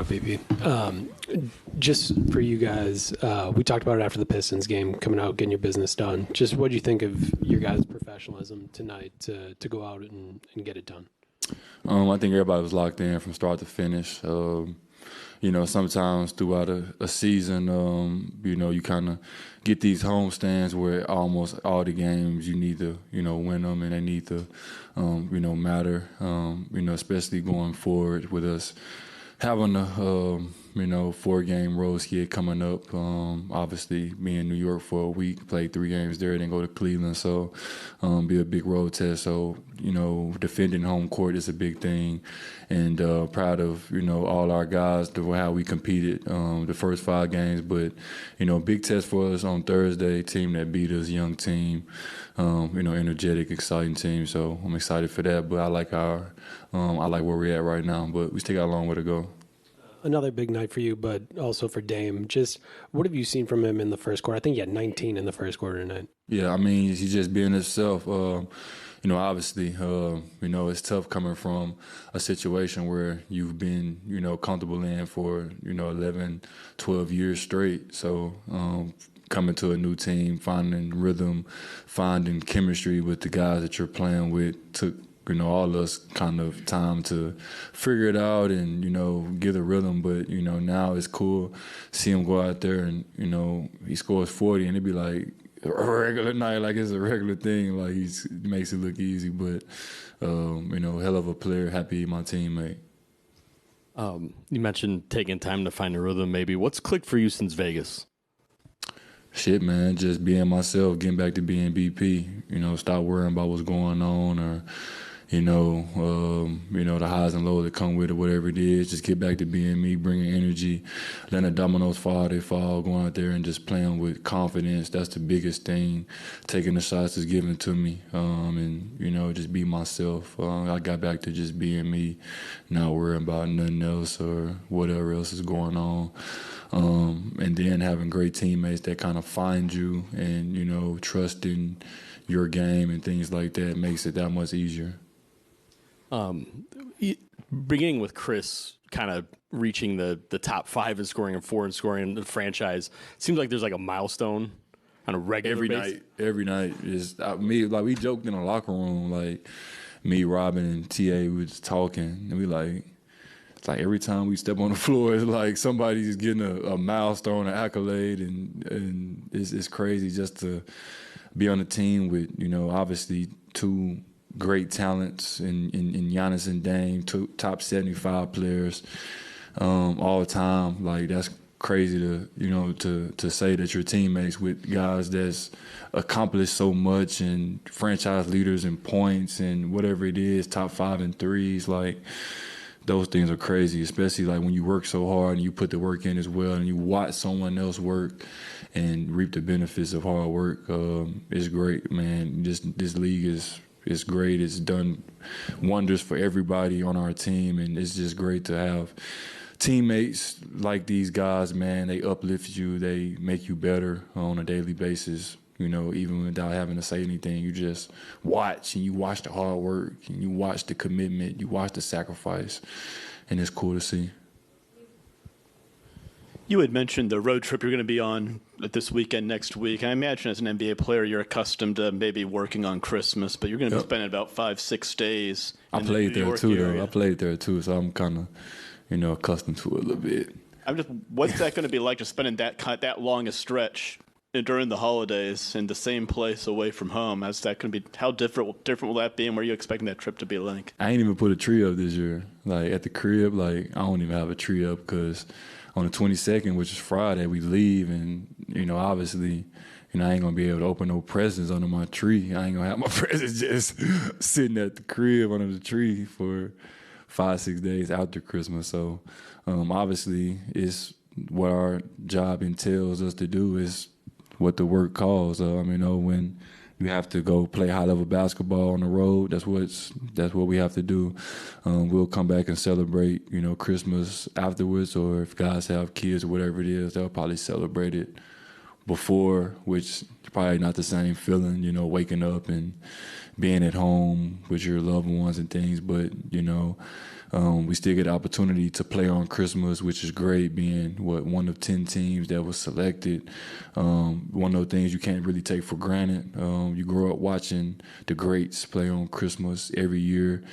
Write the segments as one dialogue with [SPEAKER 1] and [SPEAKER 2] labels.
[SPEAKER 1] Super FVP. Just for you guys, we talked about it after the Pistons game, coming out, getting your business done. Just what do you think of your guys' professionalism tonight to go out and get it done?
[SPEAKER 2] I think everybody was locked in from start to finish. Sometimes throughout a season, you kind of get these home stands where almost all the games you need to, win them, and they need to, matter, especially going forward with us having a, 4-game road skid coming up. Obviously, being in New York for a week, played 3 games there, then go to Cleveland. So, be a big road test. So, defending home court is a big thing. And proud of, all our guys, how we competed the first 5 games. But, big test for us on Thursday, team that beat us, young team, energetic, exciting team. So I'm excited for that. But I like I like where we're at right now. But we still got a long way to go.
[SPEAKER 1] Another big night for you, but also for Dame. Just what have you seen from him in the first quarter? I think he had 19 in the first quarter tonight.
[SPEAKER 2] Yeah, he's just being himself. Obviously, it's tough coming from a situation where you've been, comfortable in for, 11, 12 years straight. So coming to a new team, finding rhythm, finding chemistry with the guys that you're playing with took all us kind of time to figure it out and, get a rhythm. But, now it's cool. See him go out there and, he scores 40 and it'd be like a regular night, like it's a regular thing. Like he makes it look easy. But, hell of a player, happy my teammate.
[SPEAKER 3] You mentioned taking time to find a rhythm maybe. What's clicked for you since Vegas?
[SPEAKER 2] Shit, man, just being myself, getting back to being BP. Stop worrying about what's going on or, the highs and lows that come with it, whatever it is. Just get back to being me, bringing energy, letting the dominoes fall, they fall, going out there and just playing with confidence. That's the biggest thing, taking the shots that's given to me, and, just be myself. I got back to just being me, not worrying about nothing else or whatever else is going on. And then having great teammates that kind of find you and, trusting your game and things like that makes it that much easier.
[SPEAKER 3] Beginning with Chris kind of reaching the top 5 in scoring and 4 in scoring in the franchise, it seems like there's like a milestone on a regular basis.
[SPEAKER 2] Every night is me. Like we joked in the locker room, like me, Robin, and TA, we were just talking, and we like, it's like every time we step on the floor, it's like somebody's getting a milestone, an accolade, and it's crazy just to be on a team with, obviously 2 great talents in Giannis and Dame, 2 top 75 players all the time. Like that's crazy to say that you're teammates with guys that's accomplished so much and franchise leaders in points and whatever it is, top 5 in threes. Like those things are crazy, especially like when you work so hard and you put the work in as well and you watch someone else work and reap the benefits of hard work. It's great, man. This league is great. It's done wonders for everybody on our team, and it's just great to have teammates like these guys, man. They uplift you. They make you better on a daily basis. Even without having to say anything, you just watch, and you watch the hard work, and you watch the commitment, you watch the sacrifice, and it's cool to see.
[SPEAKER 4] You had mentioned the road trip you're going to be on this weekend, next week. I imagine as an NBA player, you're accustomed to maybe working on Christmas, but you're going to be spending about 5-6 days.
[SPEAKER 2] I played there too, though. I played there too, so I'm kind of, accustomed to it a little bit.
[SPEAKER 4] What's that going to be like, just spending that long a stretch during the holidays in the same place away from home? How's that going to be? How different will that be, and what are you expecting that trip to be like?
[SPEAKER 2] I ain't even put a tree up this year. Like at the crib, like I don't even have a tree up because on the 22nd, which is Friday, we leave, and obviously, I ain't gonna be able to open no presents under my tree. I ain't gonna have my presents just sitting at the crib under the tree for 5-6 days after Christmas. So, obviously, it's what our job entails us to do is what the work calls. When you have to go play high-level basketball on the road, that's what we have to do. We'll come back and celebrate, Christmas afterwards, or if guys have kids or whatever it is, they'll probably celebrate it before, which is probably not the same feeling, waking up and being at home with your loved ones and things. But, We still get the opportunity to play on Christmas, which is great, being one of 10 teams that was selected. One of those things you can't really take for granted. You grow up watching the greats play on Christmas every year,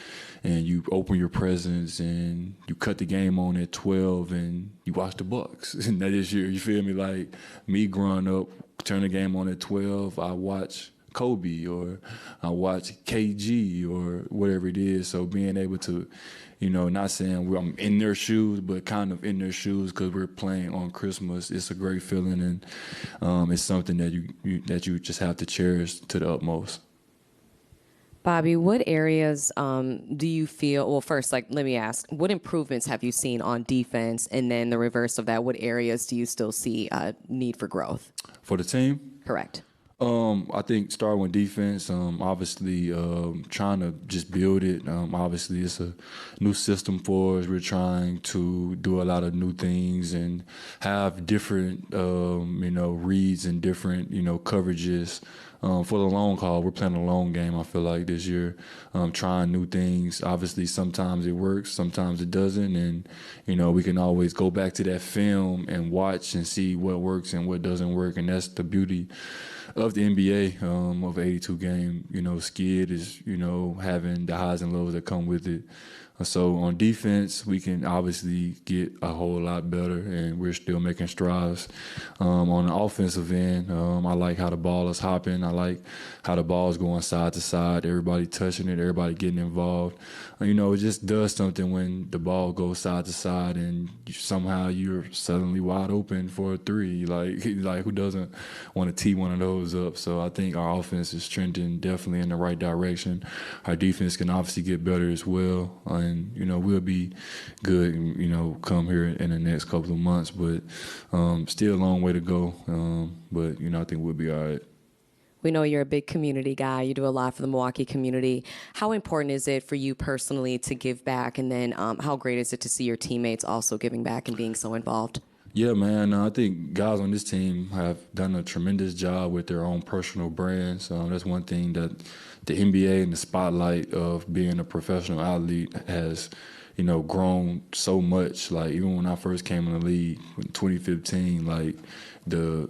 [SPEAKER 2] and you open your presents and you cut the game on at 12 and you watch the Bucks. And that is you feel me? Like me growing up, turn the game on at 12, I watch Kobe or I watch KG or whatever it is. So being able to, not saying I'm in their shoes, but kind of in their shoes because we're playing on Christmas, it's a great feeling, and it's something that you just have to cherish to the utmost.
[SPEAKER 5] Bobby, what areas do you feel, well, first, let me ask, what improvements have you seen on defense? And then the reverse of that, what areas do you still see need for growth?
[SPEAKER 2] For the team?
[SPEAKER 5] Correct.
[SPEAKER 2] I think starting with defense, obviously trying to just build it. Obviously, it's a new system for us. We're trying to do a lot of new things and have different, reads and different, coverages. For the long haul, we're playing a long game, I feel like, this year. Trying new things. Obviously, sometimes it works, sometimes it doesn't. And, we can always go back to that film and watch and see what works and what doesn't work. And that's the beauty of the NBA, of 82 game, skid is, having the highs and lows that come with it. So on defense, we can obviously get a whole lot better, and we're still making strides. On the offensive end, I like how the ball is hopping. I like how the ball is going side to side, everybody touching it, everybody getting involved. It just does something when the ball goes side to side and somehow you're suddenly wide open for a three. Like who doesn't want to tee one of those up? So I think our offense is trending definitely in the right direction. Our defense can obviously get better as well. And, we'll be good, come here in the next couple of months. But still a long way to go. But, I think we'll be all right.
[SPEAKER 5] We know you're a big community guy. You do a lot for the Milwaukee community. How important is it for you personally to give back? And then how great is it to see your teammates also giving back and being so involved?
[SPEAKER 2] Yeah, man. I think guys on this team have done a tremendous job with their own personal brands. That's one thing that the NBA and the spotlight of being a professional athlete has, grown so much. Like, even when I first came in the league in 2015, like, the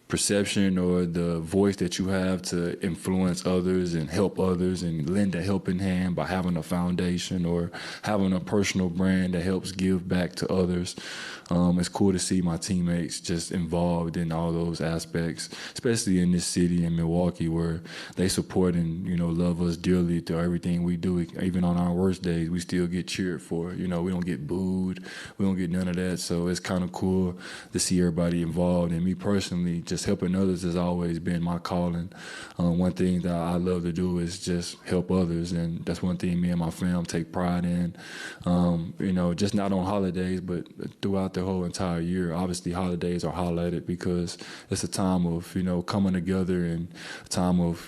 [SPEAKER 2] perception or the voice that you have to influence others and help others and lend a helping hand by having a foundation or having a personal brand that helps give back to others. It's cool to see my teammates just involved in all those aspects, especially in this city in Milwaukee where they support and, love us dearly through everything we do. Even on our worst days, we still get cheered for. We don't get booed. We don't get none of that. So it's kind of cool to see everybody involved. And me personally, just helping others has always been my calling. One thing that I love to do is just help others. And that's one thing me and my fam take pride in, just not on holidays, but throughout the whole entire year. Obviously, holidays are highlighted because it's a time of, coming together and a time of,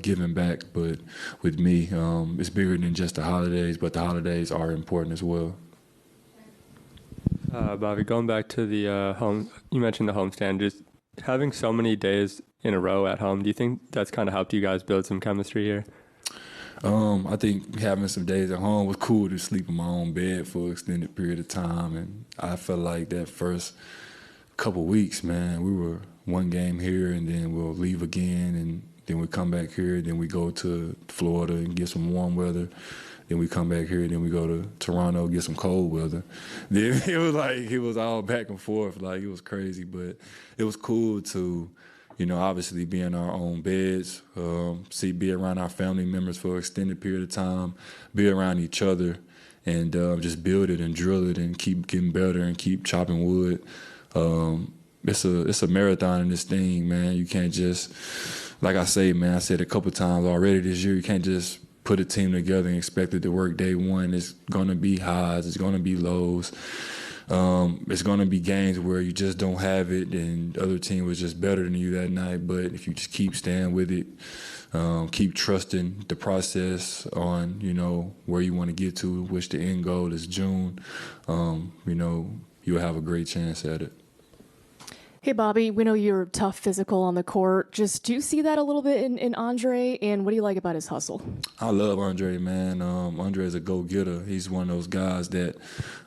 [SPEAKER 2] giving back. But with me, it's bigger than just the holidays, but the holidays are important as well.
[SPEAKER 6] Bobby, going back to the home, you mentioned the homestand, just having so many days in a row at home, do you think that's kind of helped you guys build some chemistry here?
[SPEAKER 2] I think having some days at home was cool to sleep in my own bed for an extended period of time. And I felt like that first couple weeks, man, we were one game here and then we'll leave again and then we come back here, then we go to Florida and get some warm weather. Then we come back here, then we go to Toronto, get some cold weather. Then it was all back and forth. Like, it was crazy, but it was cool to, obviously be in our own beds, be around our family members for an extended period of time, be around each other, and just build it and drill it and keep getting better and keep chopping wood. It's a marathon in this thing, man. You can't just, like I say, man, I said a couple times already this year, you can't just put a team together and expect it to work day one. It's going to be highs. It's going to be lows. It's going to be games where you just don't have it and the other team was just better than you that night. But if you just keep staying with it, keep trusting the process on, where you want to get to, which the end goal is June, you'll have a great chance at it.
[SPEAKER 7] Hey, Bobby, we know you're tough physical on the court. Just do you see that a little bit in Andre? And what do you like about his hustle?
[SPEAKER 2] I love Andre, man. Andre is a go-getter. He's one of those guys that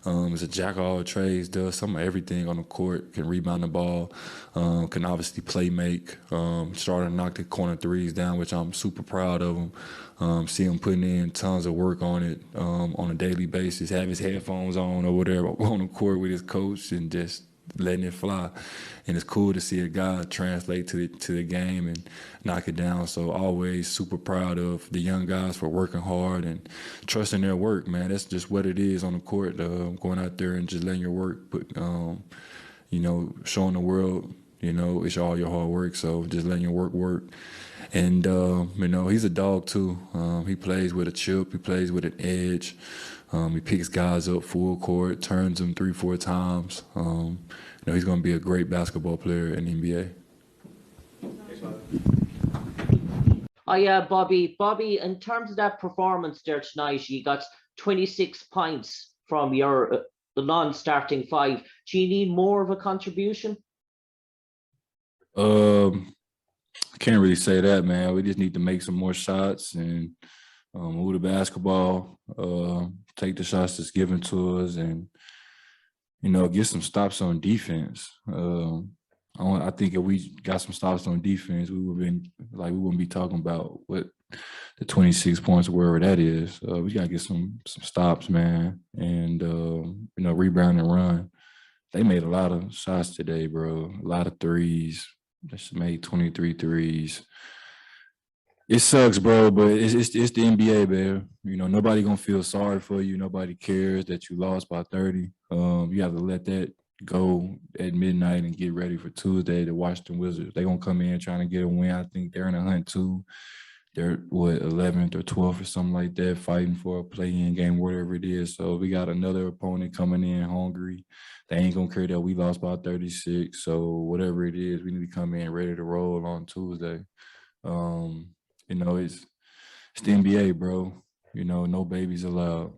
[SPEAKER 2] is a jack of all trades, does some of everything on the court, can rebound the ball, can obviously play make, starting to knock the corner threes down, which I'm super proud of him. See him putting in tons of work on it on a daily basis, have his headphones on or whatever on the court with his coach and just letting it fly. And it's cool to see a guy translate to the game and knock it down. So always super proud of the young guys for working hard and trusting their work, man. That's just what it is on the court, going out there and just letting your work, showing the world, it's all your hard work. So just letting your work. And, he's a dog too. He plays with a chip. He plays with an edge. He picks guys up full court, turns them 3-4 times. He's going to be a great basketball player in the NBA.
[SPEAKER 8] Oh yeah, Bobby. Bobby, in terms of that performance there tonight, you got 26 points from your non-starting five. Do you need more of a contribution?
[SPEAKER 2] I can't really say that, man. We just need to make some more shots and move the basketball, take the shots that's given to us, and get some stops on defense. I think if we got some stops on defense, we wouldn't be talking about what the 26 points, wherever that is. We gotta get some stops, man, and rebound and run. They made a lot of shots today, bro. A lot of threes. They made 23 threes. It sucks, bro, but it's the NBA, man. Nobody gonna feel sorry for you. Nobody cares that you lost by 30. You have to let that go at midnight and get ready for Tuesday to watch the Wizards. They're gonna come in trying to get a win. I think they're in a hunt too. They're 11th or 12th or something like that, fighting for a play-in game, whatever it is. So we got another opponent coming in hungry. They ain't gonna care that we lost by 36. So whatever it is, we need to come in ready to roll on Tuesday. It's the NBA, bro. No babies allowed.